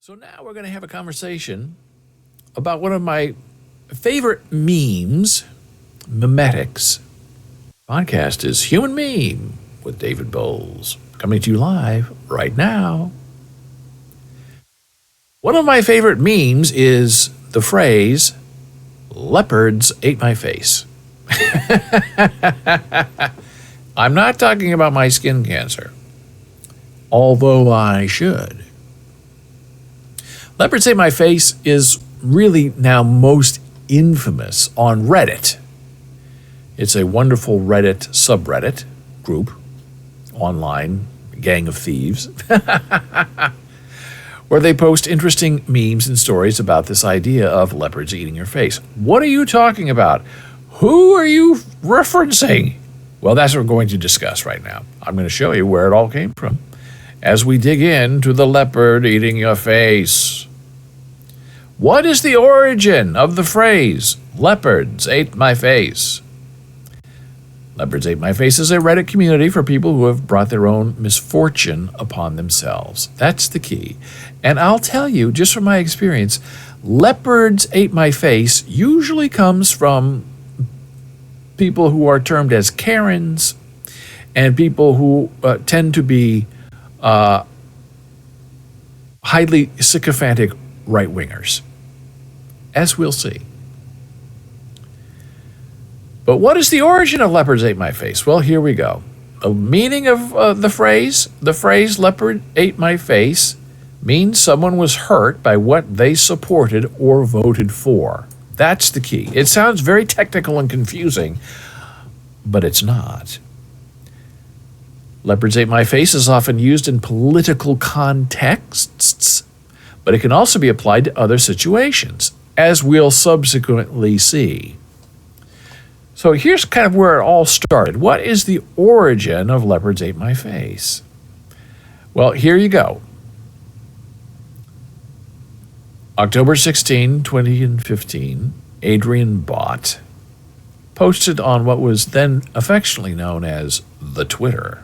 So now we're going to have a conversation about one of my favorite memes, memetics. Podcast is Human Meme with David Boles, coming to you live right now. One of my favorite memes is the phrase, "Leopards ate my face." I'm not talking about my skin cancer, although I should. Leopards Ate My Face is really now most infamous on Reddit. It's a wonderful Reddit subreddit group, online gang of thieves, where they post interesting memes and stories about this idea of leopards eating your face. What are you talking about? Who are you referencing? Well, that's what we're going to discuss right now. I'm going to show you where it all came from as we dig into the leopard eating your face. What is the origin of the phrase, "Leopards ate my face"? Leopards Ate My Face is a Reddit community for people who have brought their own misfortune upon themselves. That's the key. And I'll tell you, just from my experience, leopards ate my face usually comes from people who are termed as Karens and people who tend to be highly sycophantic right-wingers, as we'll see. But what is the origin of leopards ate my face? Well, here we go. The meaning of the phrase leopard ate my face means someone was hurt by what they supported or voted for. That's the key. It sounds very technical and confusing, but it's not. Leopards ate my face is often used in political contexts, but it can also be applied to other situations, as we'll subsequently see. So here's kind of where it all started. What is the origin of Leopards Ate My Face? Well, here you go. October 16, 2015, Adrian Bott posted on what was then affectionately known as the Twitter.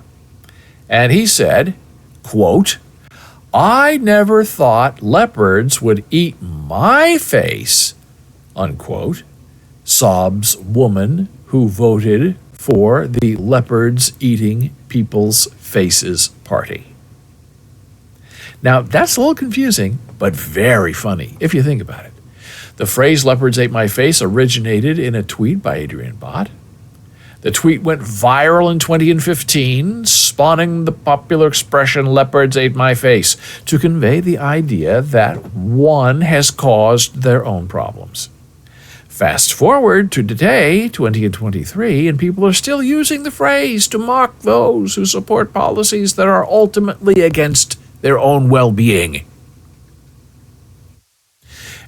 And he said, quote, "I never thought leopards would eat my face," unquote, sobs woman who voted for the Leopards Eating People's Faces party. Now, that's a little confusing, but very funny, if you think about it. The phrase "leopards ate my face" originated in a tweet by Adrian Bott. The tweet went viral in 2015, spawning the popular expression "leopards ate my face" to convey the idea that one has caused their own problems. Fast forward to today, 2023, and people are still using the phrase to mock those who support policies that are ultimately against their own well-being.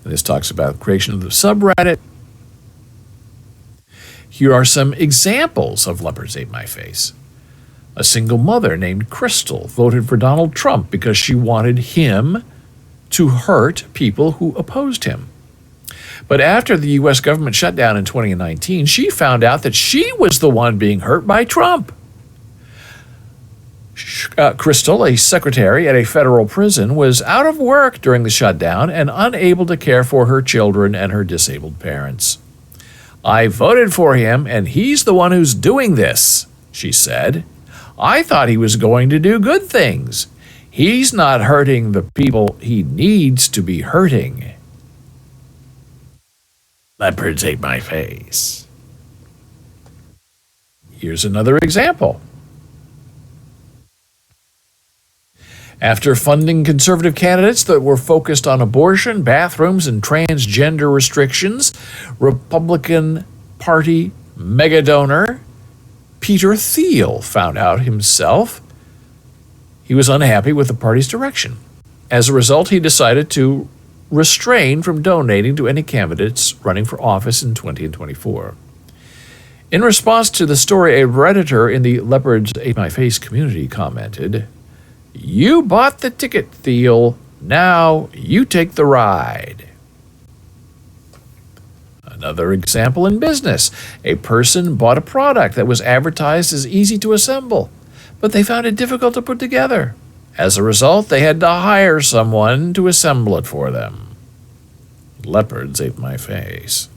And this talks about the creation of the subreddit. Here are some examples of leopards ate my face. A single mother named Crystal voted for Donald Trump because she wanted him to hurt people who opposed him. But after the U.S. government shut down in 2019, she found out that she was the one being hurt by Trump. Crystal, a secretary at a federal prison, was out of work during the shutdown and unable to care for her children and her disabled parents. "I voted for him, and he's the one who's doing this," she said. "I thought he was going to do good things. He's not hurting the people he needs to be hurting." Leopards ate my face. Here's another example. After funding conservative candidates that were focused on abortion, bathrooms, and transgender restrictions, Republican Party megadonor Peter Thiel found out himself he was unhappy with the party's direction. As a result, he decided to refrain from donating to any candidates running for office in 2024. In response to the story, a Redditor in the Leopards Ate My Face community commented, "You bought the ticket, Thiel. Now you take the ride." Another example in business. A person bought a product that was advertised as easy to assemble, but they found it difficult to put together. As a result, they had to hire someone to assemble it for them. Leopards ate my face.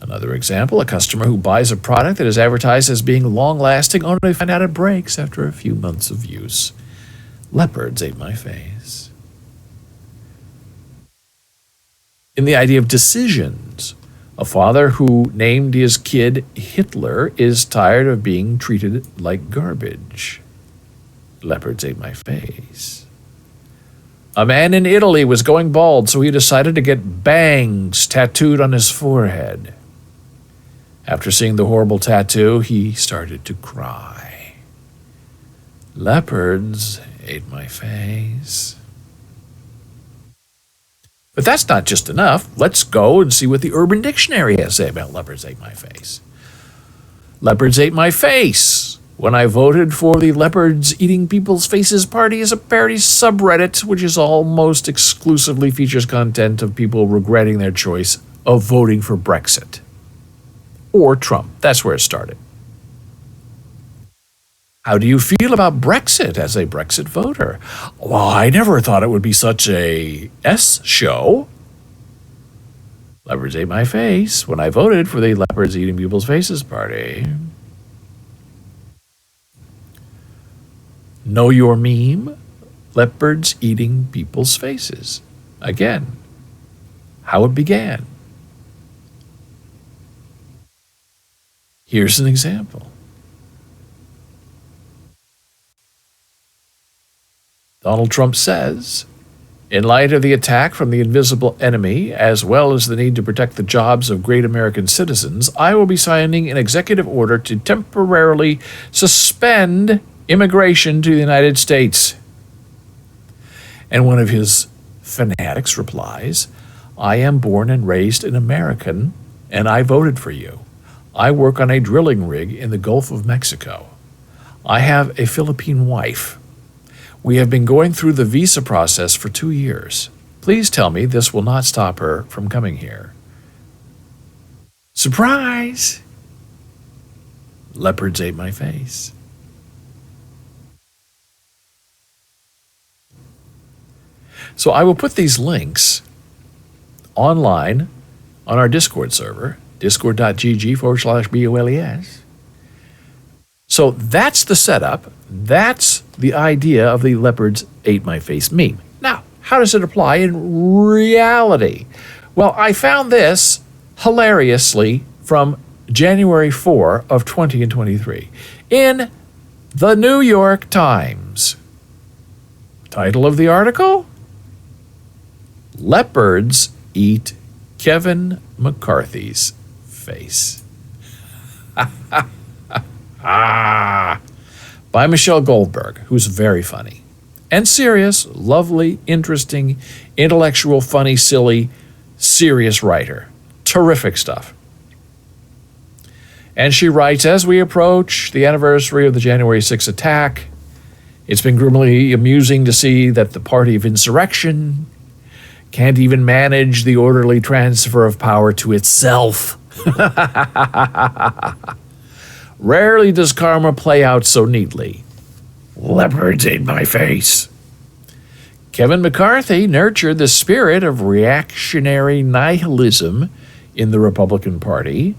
Another example, a customer who buys a product that is advertised as being long-lasting only to find out it breaks after a few months of use. Leopards ate my face. In the idea of decisions, a father who named his kid Hitler is tired of being treated like garbage. Leopards ate my face. A man in Italy was going bald, so he decided to get bangs tattooed on his forehead. After seeing the horrible tattoo, he started to cry. Leopards ate my face. But that's not just enough. Let's go and see what the Urban Dictionary has to say about leopards ate my face. Leopards ate my face when I voted for the Leopards Eating People's Faces party as a parody subreddit, which is almost exclusively features content of people regretting their choice of voting for Brexit. Or Trump. That's where it started. How do you feel about Brexit as a Brexit voter? Well, I never thought it would be such a S show. Leopards ate my face when I voted for the Leopards Eating People's Faces party. Know your meme? Leopards eating people's faces. Again, how it began. Here's an example. Donald Trump says, in light of the attack from the invisible enemy, as well as the need to protect the jobs of great American citizens, I will be signing an executive order to temporarily suspend immigration to the United States. And one of his fanatics replies, I am born and raised an American, and I voted for you. I work on a drilling rig in the Gulf of Mexico. I have a Philippine wife. We have been going through the visa process for 2 years. Please tell me this will not stop her from coming here. Surprise! Leopards ate my face. So I will put these links online on our Discord server, discord.gg/BOLES. So that's the setup. That's the idea of the Leopards Ate My Face meme. Now, how does it apply in reality? Well, I found this hilariously from January 4 of 2023 in the New York Times. Title of the article? Leopards Eat Kevin McCarthy's Face. By Michelle Goldberg, who's very funny and serious, lovely, interesting, intellectual, funny, silly, serious writer. Terrific stuff. And she writes, as we approach the anniversary of the January 6th attack, it's been grimly amusing to see that the party of insurrection can't even manage the orderly transfer of power to itself. Rarely does karma play out so neatly. Leopards ate my face. Kevin McCarthy nurtured the spirit of reactionary nihilism in the Republican Party,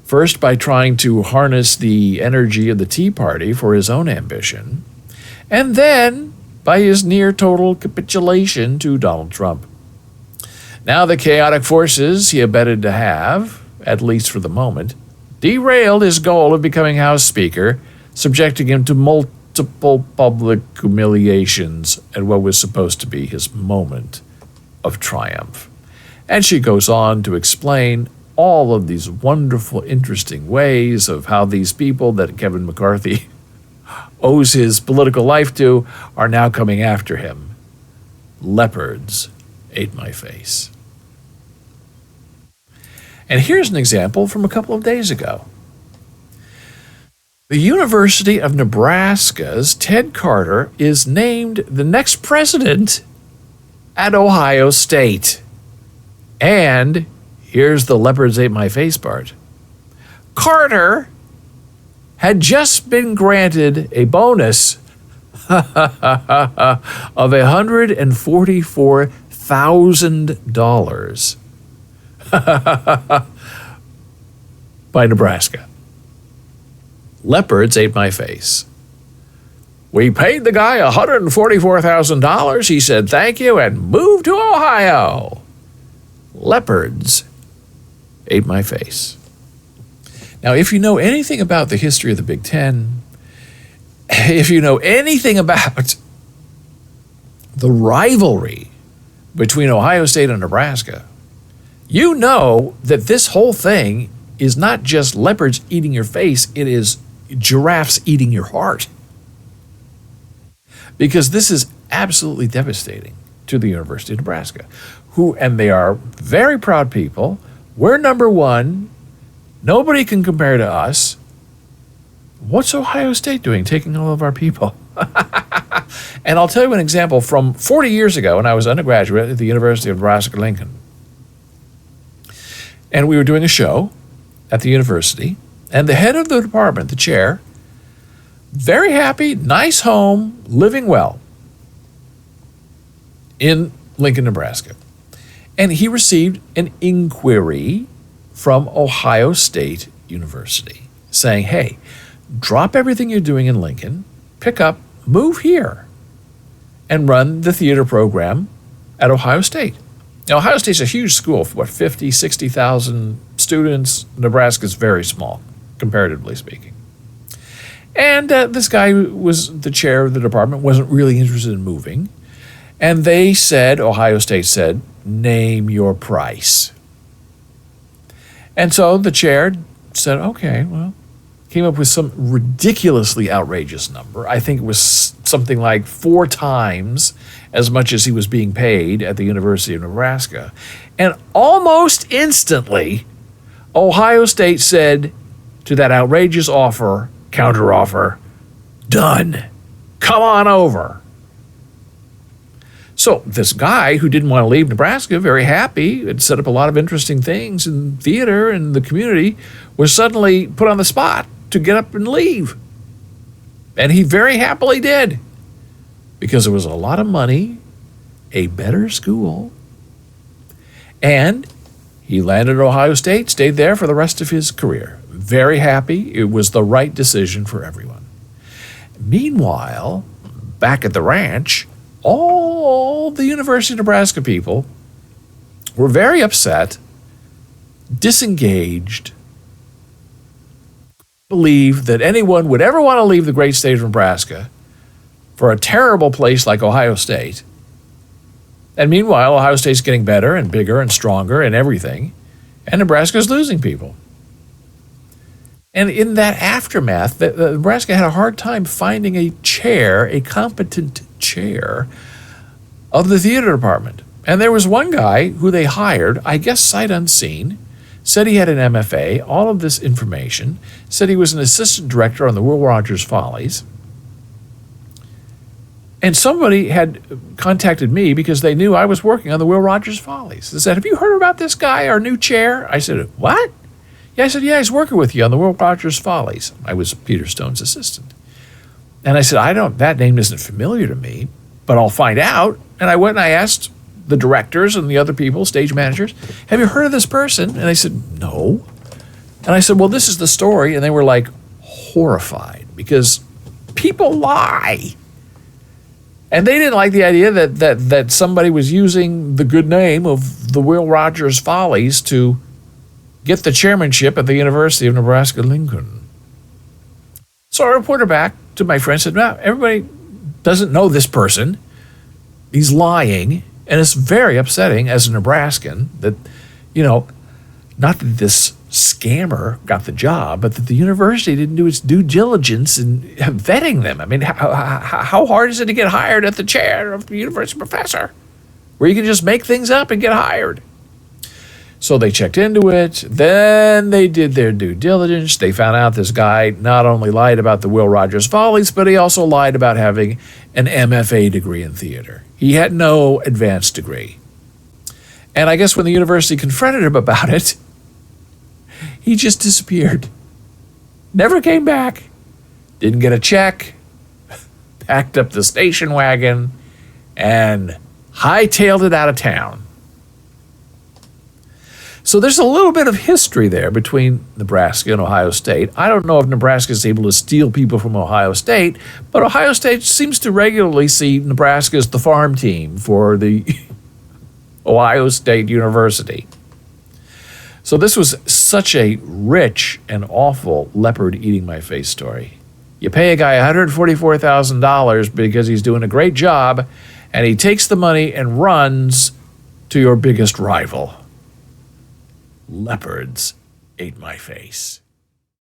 first by trying to harness the energy of the Tea Party for his own ambition, and then by his near-total capitulation to Donald Trump. Now the chaotic forces he abetted to have, at least for the moment, derailed his goal of becoming House Speaker, subjecting him to multiple public humiliations at what was supposed to be his moment of triumph. And she goes on to explain all of these wonderful, interesting ways of how these people that Kevin McCarthy owes his political life to are now coming after him. Leopards ate my face. And here's an example from a couple of days ago. The University of Nebraska's Ted Carter is named the next president at Ohio State. And here's the Leopards Ate My Face part. Carter had just been granted a bonus of $144,000 by Nebraska. Leopards ate my face. We paid the guy $144,000. He said thank you and moved to Ohio. Leopards ate my face. Now, if you know anything about the history of the Big Ten, if you know anything about the rivalry between Ohio State and Nebraska, you know that this whole thing is not just leopards eating your face, it is giraffes eating your heart. Because this is absolutely devastating to the University of Nebraska, and they are very proud people. We're number one. Nobody can compare to us. What's Ohio State doing, taking all of our people? And I'll tell you an example from 40 years ago when I was undergraduate at the University of Nebraska-Lincoln. And we were doing a show at the university, and the head of the department, the chair, very happy, nice home, living well in Lincoln, Nebraska. And he received an inquiry from Ohio State University saying, hey, drop everything you're doing in Lincoln, pick up, move here, and run the theater program at Ohio State. Now, Ohio State's a huge school, for 50, 60,000 students. Nebraska's very small, comparatively speaking. And this guy who was the chair of the department wasn't really interested in moving. And they said, Ohio State said, name your price. And so the chair said, okay, well, came up with some ridiculously outrageous number. I think it was something like 4 times as much as he was being paid at the University of Nebraska. And almost instantly, Ohio State said to that outrageous offer, counteroffer, done. Come on over. So this guy who didn't want to leave Nebraska, very happy, had set up a lot of interesting things in theater and the community, was suddenly put on the spot to get up and leave. And he very happily did, because it was a lot of money, a better school, and he landed at Ohio State, stayed there for the rest of his career. Very happy. It was the right decision for everyone. Meanwhile, back at the ranch, all the University of Nebraska people were very upset, disengaged, believe that anyone would ever want to leave the great state of Nebraska for a terrible place like Ohio State. And meanwhile, Ohio State's getting better and bigger and stronger and everything, and Nebraska's losing people. And in that aftermath, Nebraska had a hard time finding a chair, a competent chair of the theater department. And there was one guy who they hired, I guess sight unseen, said he had an MFA, all of this information, said he was an assistant director on the Will Rogers Follies. And somebody had contacted me because they knew I was working on the Will Rogers Follies. They said, have you heard about this guy, our new chair? I said, what? Yeah, I said, yeah, he's working with you on the Will Rogers Follies. I was Peter Stone's assistant. And I said, that name isn't familiar to me, but I'll find out. And I went and I asked the directors and the other people, stage managers, have you heard of this person? And they said, no. And I said, well, this is the story. And they were like horrified because people lie. And they didn't like the idea that somebody was using the good name of the Will Rogers Follies to get the chairmanship at the University of Nebraska-Lincoln. So I reported back to my friend and said, no, everybody doesn't know this person. He's lying. And it's very upsetting as a Nebraskan that, not that this scammer got the job, but that the university didn't do its due diligence in vetting them. I mean, how hard is it to get hired at the chair of the university professor, where you can just make things up and get hired? So they checked into it. Then they did their due diligence. They found out this guy not only lied about the Will Rogers Follies, but he also lied about having an MFA degree in theater. He had no advanced degree. And I guess when the university confronted him about it, he just disappeared. Never came back. Didn't get a check. packed up the station wagon, and hightailed it out of town. So there's a little bit of history there between Nebraska and Ohio State. I don't know if Nebraska is able to steal people from Ohio State, but Ohio State seems to regularly see Nebraska as the farm team for the Ohio State University. So this was such a rich and awful leopard eating my face story. You pay a guy $144,000 because he's doing a great job, and he takes the money and runs to your biggest rival. Leopards ate my face.